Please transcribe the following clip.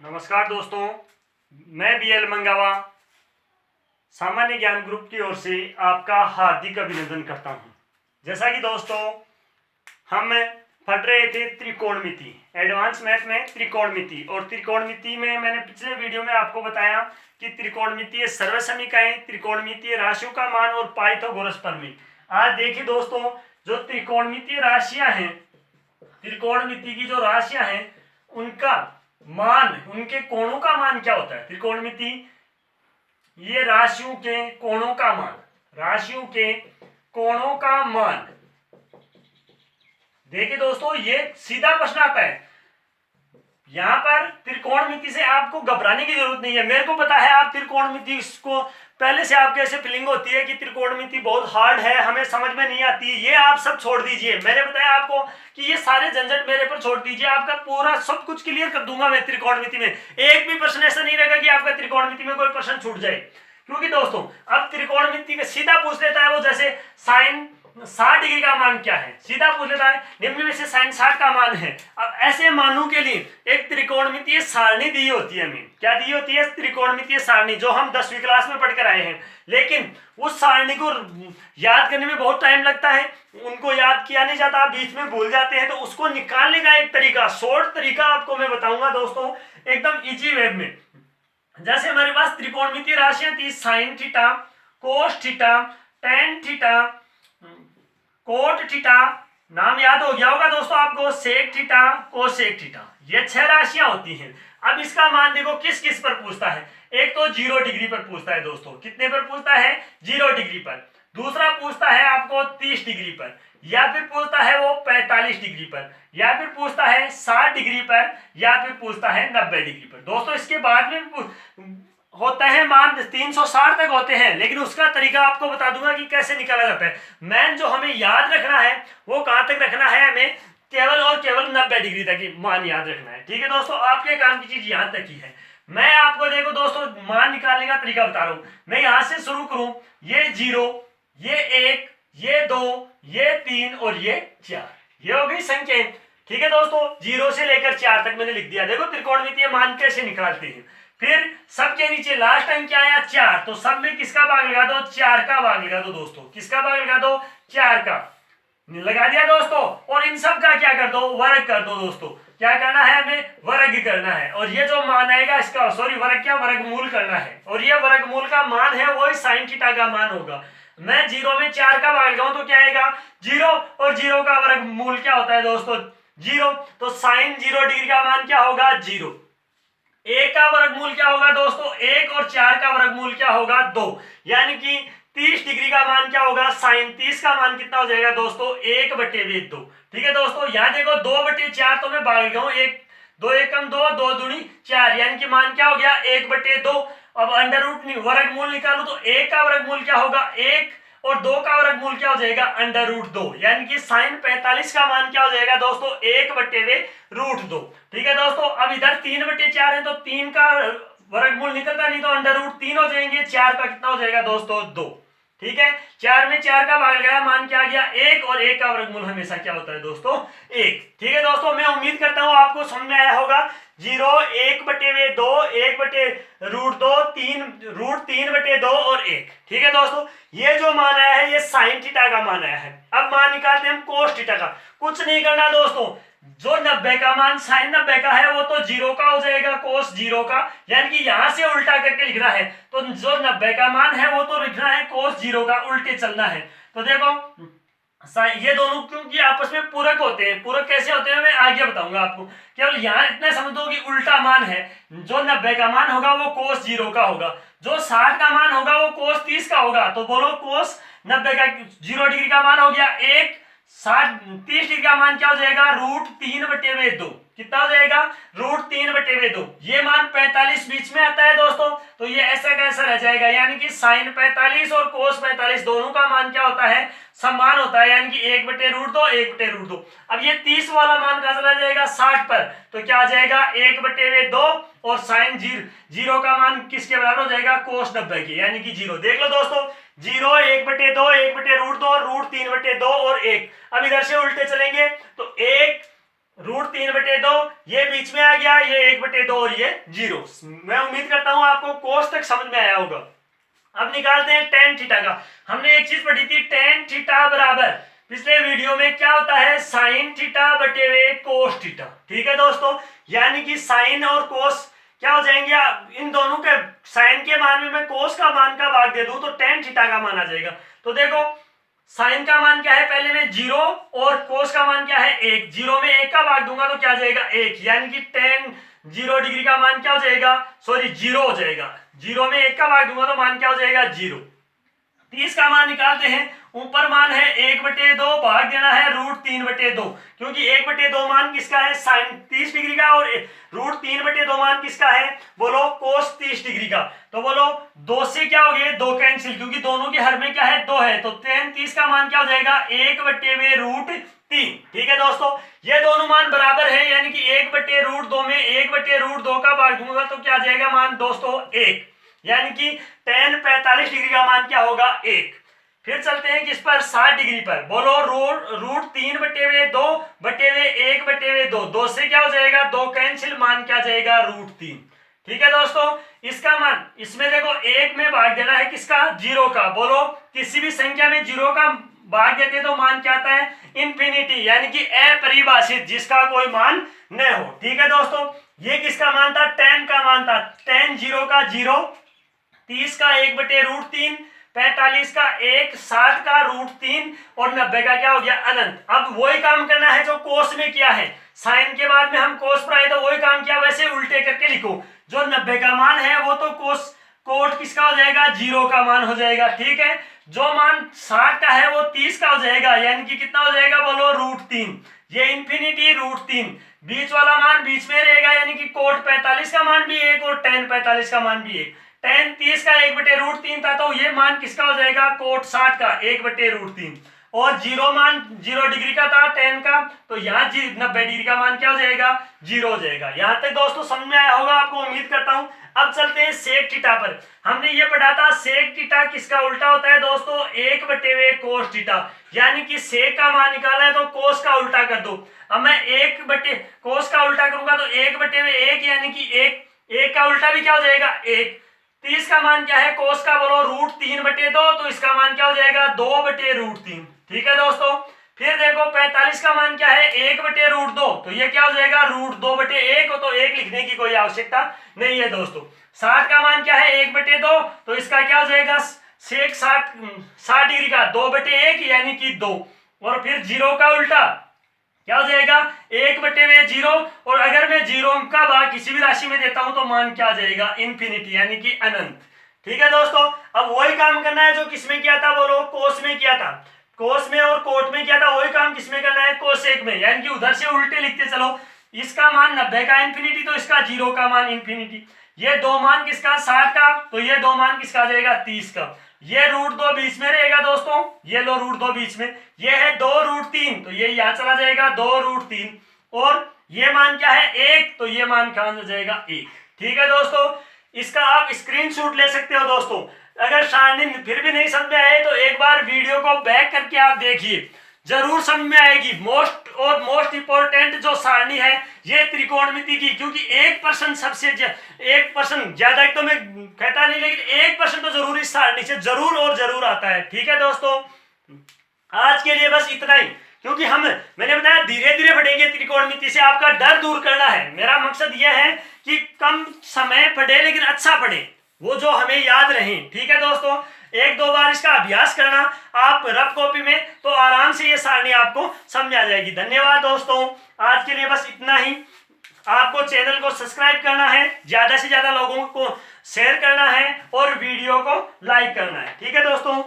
नमस्कार दोस्तों, मैं BL मंगावा सामान्य ज्ञान ग्रुप की ओर से आपका हार्दिक अभिनंदन करता हूं। जैसा कि दोस्तों हम पढ़ रहे थे त्रिकोणमिति, एडवांस मैथ में त्रिकोणमिति, और त्रिकोणमिति में मैंने पिछले वीडियो में आपको बताया कि त्रिकोणमितीय सर्वसमीकरण, त्रिकोणमितीय राशियों का मान और पाइथागोरस प्रमेय। आज देखिए दोस्तों, जो त्रिकोणमितीय राशियां हैं, त्रिकोणमिति की जो राशियां हैं उनका मान, उनके कोणों का मान क्या होता है। त्रिकोणमिति ये राशियों के कोणों का मान, राशियों के कोणों का मान। देखिए दोस्तों, ये सीधा प्रश्न आता है। यहां पर त्रिकोणमिति से आपको घबराने की जरूरत नहीं है। मेरे को पता है आप त्रिकोणमिति को पहले से आपके ऐसे फीलिंग होती है कि त्रिकोणमिति बहुत हार्ड है, हमें समझ में नहीं आती। ये आप सब छोड़ दीजिए। मैंने बताया आपको कि ये सारे झंझट मेरे पर छोड़ दीजिए, आपका पूरा सब कुछ क्लियर कर दूंगा मैं। त्रिकोणमिति में एक भी प्रश्न ऐसा नहीं रहेगा कि आपका त्रिकोणमिति में कोई प्रश्न छूट जाए। क्योंकि दोस्तों अब त्रिकोणमिति का सीधा पूछ लेता है वो, जैसे साइन 60 डिग्री का मान क्या है, सीधा पूछ लेता है। निम्न में से साइन 60 का मान है। अब ऐसे मानों के लिए एक त्रिकोणमितीय सारणी दी होती है। हमें क्या दी होती है? त्रिकोणमितीय सारणी, जो हम 10वीं क्लास में पढ़कर आए हैं। लेकिन उस सारणी को याद करने में बहुत टाइम लगता है, उनको याद किया नहीं जाता, बीच में भूल जाते हैं। तो उसको निकालने का एक तरीका, शॉर्ट तरीका आपको मैं बताऊंगा दोस्तों, एकदम इजी वे में। जैसे हमारे पास त्रिकोणमितीय राशियां थी, sine theta, cos theta, tan theta, cot theta, नाम याद हो गया होगा दोस्तों आपको, सेक थीटा, कोसेक थीटा। ये 6 राशियां होती हैं। अब इसका मान देखो किस किस पर पूछता है। एक तो 0 डिग्री पर पूछता है दोस्तों। कितने पर पूछता है? 0 डिग्री पर। दूसरा पूछता है आपको 30 डिग्री पर, या फिर पूछता है वो 45 डिग्री पर, या फिर पूछता है 60 डिग्री पर, या फिर पूछता है 90 डिग्री पर। दोस्तों इसके बाद में होता है मान 360 तक होते हैं, लेकिन उसका तरीका आपको बता दूंगा कि कैसे निकाला जाता है। मैन जो हमें याद रखना है वो कहां तक रखना है, हमें केवल और केवल 90 डिग्री तक ही मान याद रखना है। ठीक है दोस्तों, आपके काम की चीज यहां तक ही है। मैं आपको देखो दोस्तों मान निकालने का तरीका बता रहा हूं। मैं यहां से शुरू करूं, ये 0, ये 1, ये 2, ये 3 और ये 4, ये हो गई संख्या। ठीक है दोस्तों, 0 से लेकर 4 तक मैंने लिख दिया। देखो त्रिकोणमितीय मान कैसे निकालते हैं। फिर सबके नीचे लास्ट टाइम क्या आया? 4, तो सब में किसका भाग लगा दो? 4 का भाग लगा दो दोस्तों। किसका भाग लगा दो? 4 का लगा दिया दोस्तों। और इन सब का क्या कर दो? वर्ग कर दो दोस्तों। क्या करना है? हमें वर्ग करना है। और ये जो मान आएगा इसका, सॉरी वर्ग क्या, वर्गमूल करना है। और ये वर्गमूल का मान है वही साइन थीटा का मान होगा। मैं 0 में 4 का भाग लगाऊं तो क्या आएगा? 0, और 0 का वर्गमूल क्या होता है दोस्तों? 0। तो साइन 0 डिग्री का मान क्या होगा? 0। 1 का वर्गमूल क्या होगा दोस्तों? 1, और 4 का वर्गमूल क्या होगा? 2। यानी कि 30 डिग्री का मान क्या होगा? साइन 30 का मान कितना हो जाएगा दोस्तों? 1/2। ठीक है दोस्तों, यहां देखो 2/4 तो मैं भाग गया हूं, 1 2 एकम 2, 2 दूनी 4, यानी कि मान क्या हो गया? 1/2। अब अंडर रूट वर्गमूल निकालो तो 1 का वर्गमूल क्या होगा? 1, और 2 का वर्गमूल क्या हो जाएगा? √2। यानी कि साइन 45 का मान क्या हो जाएगा दोस्तों? 1/√2। ठीक है दोस्तों, अब इधर 3/4 है तो 3 का वर्गमूल निकलता नहीं, तो √3 हो जाएंगे। 4 का कितना हो जाएगा दोस्तों? 2। ठीक है, 4 में 4 का भाग लगाया, मान क्या आ गया? 1, और 1 का वर्गमूल हमेशा क्या होता है दोस्तों? 1। ठीक है दोस्तों, मैं उम्मीद करता हूं आपको समझ में आया होगा। 0, 1/2, 1/√2, 3√3/2 और 1। ठीक है दोस्तों, ये जो मान आया है ये साइन थीटा का मान आया है। अब मान निकालते हैं हम कोस थीटा का। कुछ नहीं करना दोस्तों, जो 90 का मान साइन 90 का है वो तो 0 का हो जाएगा, कोस 0 का, यानी कि यहां से उल्टा करके लिखना है। तो जो 90 का मान है वो तो लिखना है कोस 0 का, उल्टे चलना है। तो देखो ये दोनों क्योंकि आपस में पूरक होते हैं। पूरक कैसे होते हैं मैं आगे बताऊंगा आपको। केवल यहाँ इतना समझ दो कि उल्टा मान है। जो 90 का मान होगा वो कोस 0 का होगा, जो 60 का मान होगा वो कोस 30 का होगा। तो बोलो कोस 90 का 0 डिग्री का मान हो गया 1, 30 डिग्री का मान क्या हो जाएगा? √3/2। कितना हो जाएगा? √3/2। ये मान 45 बीच में आता है दोस्तों, तो ये ऐसा कैसा रह जाएगा, यानी कि साइन 45 और कोस 45 दोनों का मान क्या होता है? समान होता है, यानी कि 1/√2, 1/√2। अब ये 30 वाला मान कहां चला जाएगा? 60 पर, तो क्या आ जाएगा? 1/2, और साइन 0 का मान किसके बराबर हो जाएगा? कोस 90 के, यानी कि 0। देख लो दोस्तों, 0, 1/2, 1/√2, √3/2 और 1। अब इधर से उल्टे चलेंगे तो 1 √3/2, ये बीच में आ गया, ये 1/2 और ये 0। मैं उम्मीद करता हूं आपको कोस तक समझ में आया होगा। अब निकालते हैं tan थीटा का। हमने एक चीज पढ़ी थी, tan थीटा बराबर पिछले वीडियो में क्या होता है, sin थीटा बटे हुए cos थीटा। ठीक है दोस्तों, यानी कि साइन और कोस क्या हो जाएंगे, इन दोनों के साइन के मान में मैं कोस का मान का भाग दे दूं तो tan थीटा का मान आ जाएगा। तो देखो साइन का मान क्या है, पहले में 0 और कोस का मान क्या है 1। 0 में 1 का भाग दूंगा तो क्या जाएगा 1, यानी कि tan 0 डिग्री का मान क्या हो जाएगा, सॉरी 0 हो जाएगा। 0 में 1 का भाग दूंगा तो मान क्या हो जाएगा 0। 30 का मान निकालते हैं, ऊपर मान है 1/2, भाग देना है √3/2, क्योंकि 1/2 मान किसका है, साइन 30 डिग्री का, और √3/2 मान किसका है, बोलो कोस 30 डिग्री का। तो बोलो 2 से क्या हो गया 2 कैंसिल, क्योंकि दोनों के हर में क्या है 2 है, तो tan 30 का मान क्या हो जाएगा 1/√3। ठीक है दोस्तों, ये दोनों मान बराबर है, यानी कि 1/√2 में 1/√2 का भाग दूंगा तो क्या जाएगा मान दोस्तों 1, यानी कि tan 45 डिग्री का मान क्या होगा 1। फिर चलते हैं किस पर, 60 डिग्री पर। बोलो √3/2 बटे हुए 1/2, 2 से क्या हो जाएगा 2 कैंसिल, मान क्या जाएगा √3। ठीक है दोस्तों, इसका मान इसमें देखो 1 में भाग देना है किसका, 0 का। बोलो किसी भी संख्या में 0 का भाग देते हैं तो मान क्या आता है इंफिनिटी, यानी कि अपरिभाषित, जिसका कोई मान न हो। ठीक है दोस्तों, ये किसका मान था, tan का मान था। tan 0 का 0, 30 का 1/√3, 45 का 1, 60 का √3 और 90 का क्या हो गया अनंत। अब वही काम करना है जो कोस में किया है, साइन के बाद में हम कोस पर आए तो वही काम किया, वैसे उल्टे करके लिखो। जो 90 का मान है वो तो कोस कोट किसका हो जाएगा 0 का मान हो जाएगा। ठीक है, जो मान 60 का है वो 30 का हो जाएगा, यानी कि कितना हो जाएगा बोलो √3, ये इंफिनिटी √3, बीच वाला मान बीच में रहेगा, यानी कि कोट 45 का मान भी 1 और tan 45 का मान भी 1। tan 30 का 1/√3 था, तो ये मान किसका हो जाएगा कोट 60 का 1/√3, और 0 मान 0 डिग्री का था tan का, तो यहाँ 90 डिग्री का मान क्या हो जाएगा 0 हो जाएगा। यहाँ तक दोस्तों समझ में आया होगा आपको, उम्मीद करता हूँ। अब चलते हैं sec थीटा पर। हमने ये पढ़ा था sec थीटा किसका उल्टा होता है दोस्तों 1/cos थीटा, यानी कि sec का मान निकाला है तो cos का उल्टा कर दो। अब मैं 1/cos का उल्टा करूंगा तो 1/1, यानी कि 1 का उल्टा भी क्या हो जाएगा 1। 30 का मान क्या है कोस का, बोलो √3/2, तो इसका मान क्या हो जाएगा 2/√3। ठीक है दोस्तों, फिर देखो 45 का मान क्या है 1/√2, तो ये क्या हो जाएगा √2/1, तो 1 लिखने की कोई आवश्यकता नहीं है दोस्तों। 60 का मान क्या है 1/2, तो इसका क्या हो जाएगा sec 60 डिग्री का 2/1, यानी कि 2, और फिर 0 का उल्टा क्या हो जाएगा 1/0, और अगर मैं 0 का भाग किसी भी राशि में देता हूं तो मान क्या आ जाएगा इंफिनिटी, यानी कि अनंत। ठीक है दोस्तों, अब वही काम करना है जो किसमें किया था, बोलो कोस में किया था। कोस में और कोट में किया था, वही काम किसमें करना है कोसेक में, यानी कि उधर से उल्टे लिखते चलो। इसका मान 90 का इंफिनिटी, तो इसका 0 का मान इंफिनिटी। ये 2 मान किसका 60 का, तो ये 2 मान किसका आ जाएगा 30 का। ये √2 बीच में रहेगा दोस्तों, ये लो √2 बीच में, ये है 2√3, तो ये यहाँ चला जाएगा 2√3, और ये मान क्या है 1, तो ये मान कहां हो जाएगा 1। ठीक है दोस्तों, इसका आप स्क्रीनशॉट ले सकते हो दोस्तों। अगर सारणी फिर भी नहीं समझ में आए तो एक बार वीडियो को बैक करके आप देखिए, जरूर समझ में आएगी। मोस्ट इंपॉर्टेंट जो सारणी है ये त्रिकोणमिति की, क्योंकि 1% सबसे 1% ज्यादा तो मैं कहता नहीं, लेकिन 1% तो जरूर इस सारणी से जरूर और जरूर आता है। ठीक है दोस्तों, आज के लिए बस इतना ही, क्योंकि मैंने बताया धीरे धीरे पढ़ेंगे त्रिकोणमिति से, आपका डर दूर करना है। मेरा मकसद यह है कि कम समय पढ़े लेकिन अच्छा पढ़े, वो जो हमें याद रहे। ठीक है दोस्तों, 1-2 बार इसका अभ्यास करना आप रफ कॉपी में, तो आराम से ये सारणी आपको समझ आ जाएगी। धन्यवाद दोस्तों, आज के लिए बस इतना ही। आपको चैनल को सब्सक्राइब करना है, ज्यादा से ज्यादा लोगों को शेयर करना है और वीडियो को लाइक करना है। ठीक है दोस्तों।